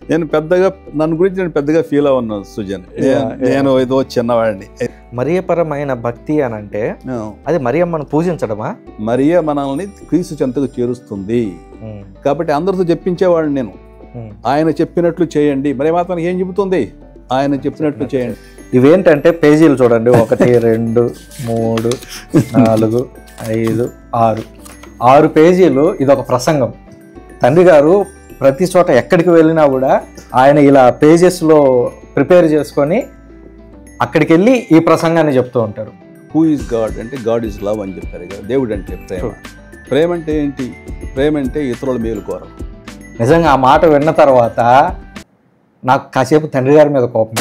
నేను పెద్దగా ఫీల్ అవ్వను సుజన్. నేను ఏదో చిన్నవాడిని. మరియపరమైన భక్తి అని అంటే అది మరియమ్మను పూజించడమా? మరియ మనల్ని క్రీస్తు చెంతకు చేరుస్తుంది కాబట్టి అందరితో చెప్పించేవాడిని నేను. ఆయన చెప్పినట్లు చేయండి. మరి మాత్రం ఏం చెబుతుంది? ఆయన చెప్పినట్లు చేయండి. ఇవేంటంటే పేజీలు చూడండి, 1 2 3 4 5 6 పేజీలు. ఇదొక ప్రసంగం. తండ్రి గారు ప్రతి చోట ఎక్కడికి వెళ్ళినా కూడా ఆయన ఇలా పేజెస్లో ప్రిపేర్ చేసుకొని అక్కడికి వెళ్ళి ఈ ప్రసంగాన్ని చెప్తూ ఉంటారు. హూ ఈజ్ గాడ్ అంటే గాడ్ ఈజ్ లవ్ అని చెప్పారు కదా. దేవుడు అంటే ప్రేమ. ప్రేమ అంటే ఏంటి? ప్రేమ అంటే ఇతరుల మేలు కోరం. నిజంగా ఆ మాట విన్న తర్వాత నాకు కాసేపు తండ్రి గారి మీద కోపం.